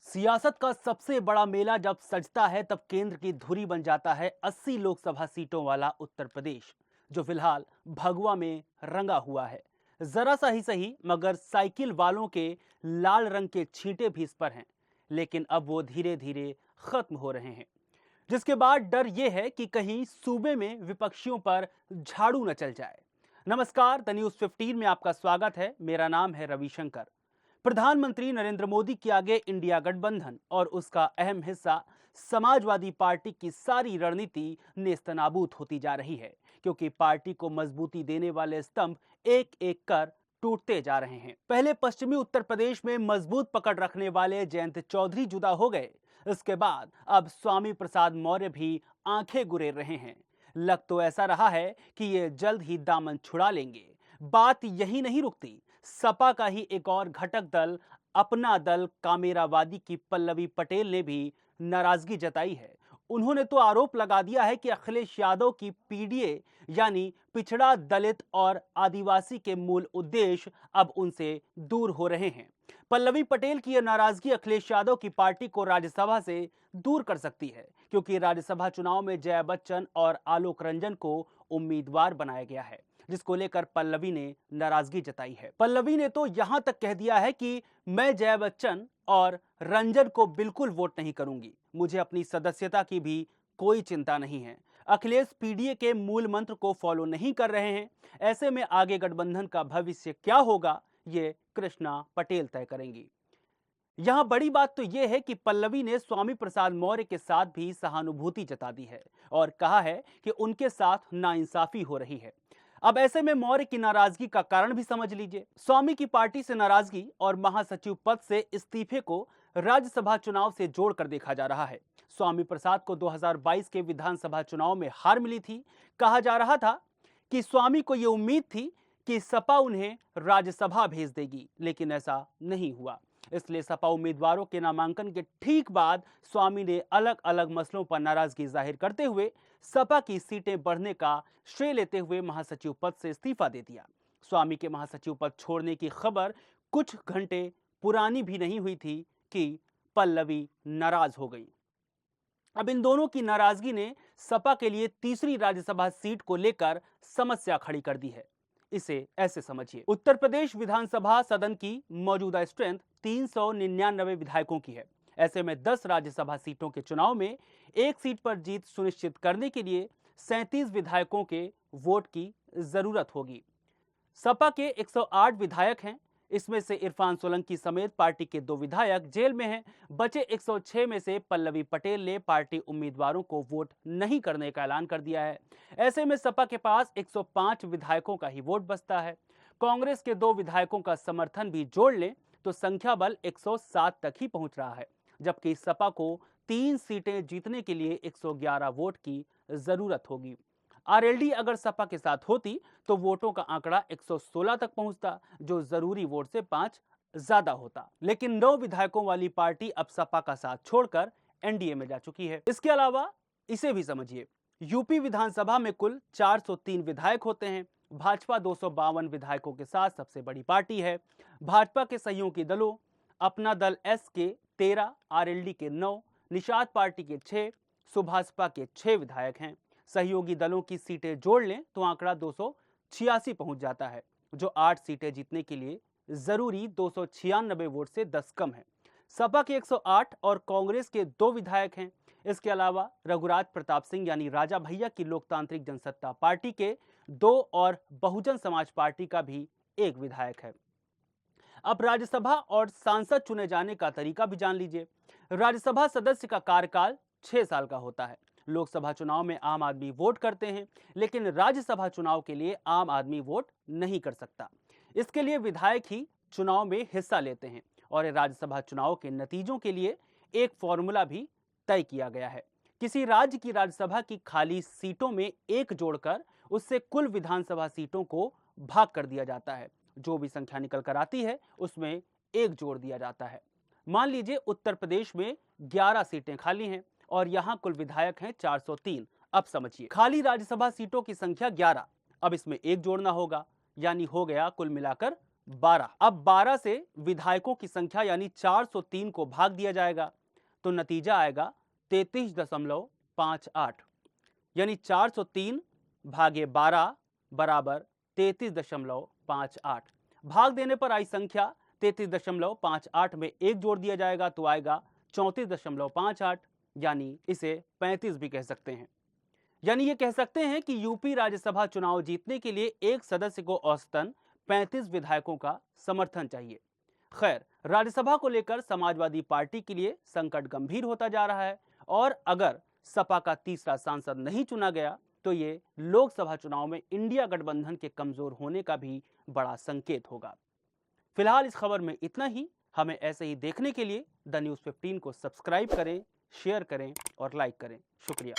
सियासत का सबसे बड़ा मेला जब सजता है तब केंद्र की धुरी बन जाता है 80 लोकसभा सीटों वाला उत्तर प्रदेश, जो फिलहाल भगवा में रंगा हुआ है। जरा सा ही सही, मगर साइकिल वालों के लाल रंग के छींटे भी इस पर हैं। लेकिन अब वो धीरे धीरे खत्म हो रहे हैं, जिसके बाद डर ये है कि कहीं सूबे में विपक्षियों पर झाड़ू न चल जाए। नमस्कार, द न्यूज 15 में आपका स्वागत है। मेरा नाम है रविशंकर। प्रधानमंत्री नरेंद्र मोदी के आगे इंडिया गठबंधन और उसका अहम हिस्सा समाजवादी पार्टी की सारी रणनीति नेस्तनाबूद होती जा रही है, क्योंकि पार्टी को मजबूती देने वाले स्तंभ एक एक कर टूटते जा रहे हैं। पहले पश्चिमी उत्तर प्रदेश में मजबूत पकड़ रखने वाले जयंत चौधरी जुदा हो गए। इसके बाद अब स्वामी प्रसाद मौर्य भी आंखें गुरेर रहे हैं। लग तो ऐसा रहा है कि ये जल्द ही दामन छुड़ा लेंगे। बात यही नहीं रुकती। सपा का ही एक और घटक दल अपना दल कामेरावादी की पल्लवी पटेल ने भी नाराजगी जताई है। उन्होंने तो आरोप लगा दिया है कि अखिलेश यादव की पीडीए यानी पिछड़ा, दलित और आदिवासी के मूल उद्देश्य अब उनसे दूर हो रहे हैं। पल्लवी पटेल की यह नाराजगी अखिलेश यादव की पार्टी को राज्यसभा से दूर कर सकती है, क्योंकि राज्यसभा चुनाव में जया बच्चन और आलोक रंजन को उम्मीदवार बनाया गया है, जिसको लेकर पल्लवी ने नाराजगी जताई है। पल्लवी ने तो यहां तक कह दिया है कि मैं जया बच्चन और रंजन को बिल्कुल वोट नहीं करूंगी। मुझे अपनी सदस्यता की भी कोई चिंता नहीं है। अखिलेश पीडीए के मूल मंत्र को फॉलो नहीं कर रहे हैं। ऐसे में आगे गठबंधन का भविष्य क्या होगा, ये कृष्णा पटेल तय करेंगी। यहां बड़ी बात तो यह है कि पल्लवी ने स्वामी प्रसाद मौर्य के साथ भी सहानुभूति जता दी है और कहा है कि उनके साथ नाइंसाफी हो रही है। अब ऐसे में मौर्य की नाराजगी का कारण भी समझ लीजिए। स्वामी की पार्टी से नाराजगी और महासचिव पद से इस्तीफे को राज्यसभा चुनाव से जोड़कर देखा जा रहा है। स्वामी प्रसाद को 2022 के विधानसभा चुनाव में हार मिली थी। कहा जा रहा था कि स्वामी को यह उम्मीद थी कि सपा उन्हें राज्यसभा भेज देगी, लेकिन ऐसा नहीं हुआ। इसलिए सपा उम्मीदवारों के नामांकन के ठीक बाद स्वामी ने अलग अलग मसलों पर नाराजगी जाहिर करते हुए सपा की सीटें बढ़ने का श्रेय लेते हुए महासचिव पद से इस्तीफा दे दिया। स्वामी के महासचिव पद छोड़ने की खबर कुछ घंटे पुरानी भी नहीं हुई थी कि पल्लवी नाराज हो गई। अब इन दोनों की नाराजगी ने सपा के लिए तीसरी राज्यसभा सीट को लेकर समस्या खड़ी कर दी है। इसे ऐसे समझिए, उत्तर प्रदेश विधानसभा सदन की मौजूदा स्ट्रेंथ 399 विधायकों की है। ऐसे में 10 राज्यसभा सीटों के चुनाव में एक सीट पर जीत सुनिश्चित करने के लिए 37 विधायकों के वोट की जरूरत होगी। सपा के 108 विधायक हैं। इसमें से इरफान सोलंकी समेत पार्टी के 2 विधायक जेल में हैं। बचे 106 में से पल्लवी पटेल ने पार्टी उम्मीदवारों को वोट नहीं करने का ऐलान कर दिया है। ऐसे में सपा के पास 105 विधायकों का ही वोट बचता है। कांग्रेस के 2 विधायकों का समर्थन भी जोड़ लें तो संख्या बल 107 तक ही पहुंच रहा है, जबकि सपा को 3 सीटें जीतने के लिए 111 वोट की जरूरत होगी। आरएलडी अगर सपा के साथ होती तो वोटों का आंकड़ा 116 तक पहुंचता, जो जरूरी वोट से 5 ज्यादा होता। लेकिन 9 विधायकों वाली पार्टी अब सपा का साथ छोड़कर एनडीए में जा चुकी है। इसके अलावा इसे भी समझिए, यूपी विधानसभा में कुल 403 विधायक होते हैं। भाजपा 252 विधायकों के साथ सबसे बड़ी पार्टी है। भाजपा के सहयोगी दलों अपना दल एस के 13, आरएलडी के 9, निषाद पार्टी के 6, सुभाषपा के 6 विधायक हैं। सहयोगी दलों की सीटें जोड़ लें तो आंकड़ा 286 पहुंच जाता है, जो 8 सीटें जीतने के लिए जरूरी 296 वोट से 10 कम है। सपा के 108 और कांग्रेस के 2 विधायक हैं। इसके अलावा रघुराज प्रताप सिंह यानी राजा भैया की लोकतांत्रिक जनसत्ता पार्टी के 2 और बहुजन समाज पार्टी का भी 1 विधायक है। अब राज्यसभा और सांसद चुने जाने का तरीका भी जान लीजिए। राज्यसभा सदस्य का कार्यकाल 6 साल का होता है। लोकसभा चुनाव में आम आदमी वोट करते हैं, लेकिन राज्यसभा चुनाव के लिए आम आदमी वोट नहीं कर सकता। इसके लिए विधायक ही चुनाव में हिस्सा लेते हैं और राज्यसभा चुनाव के नतीजों के लिए एक फॉर्मूला भी तय किया गया है। किसी राज्य की राज्यसभा की खाली सीटों में एक जोड़कर उससे कुल विधानसभा सीटों को भाग कर दिया जाता है। जो भी संख्या निकल कर आती है उसमें एक जोड़ दिया जाता है। मान लीजिए उत्तर प्रदेश में 11 सीटें खाली हैं और यहां कुल विधायक हैं 403। अब समझिए, खाली राज्यसभा सीटों की संख्या 11, अब इसमें एक जोड़ना होगा, यानी हो गया कुल मिलाकर 12। अब 12 से विधायकों की संख्या यानी 403 को भाग दिया जाएगा तो नतीजा आएगा 33.58, यानी 403 भागे 12 बराबर 33.58। भाग देने पर आई संख्या 33.58 में एक जोड़ दिया जाएगा तो आएगा 34.58, यानी इसे 35 भी कह सकते हैं। यानी ये कह सकते हैं कि यूपी राज्यसभा चुनाव जीतने के लिए एक सदस्य को औसतन 35 विधायकों का समर्थन चाहिए। खैर, राज्यसभा को लेकर समाजवादी पार्टी के लिए संकट गंभीर होता जा रहा है और अगर सपा का तीसरा सांसद नहीं चुना गया तो ये लोकसभा चुनाव में इंडिया गठबंधन के कमजोर होने का भी बड़ा संकेत होगा। फिलहाल इस खबर में इतना ही। हमें ऐसे ही देखने के लिए द न्यूज़ 15 को सब्सक्राइब करें, शेयर करें और लाइक करें। शुक्रिया।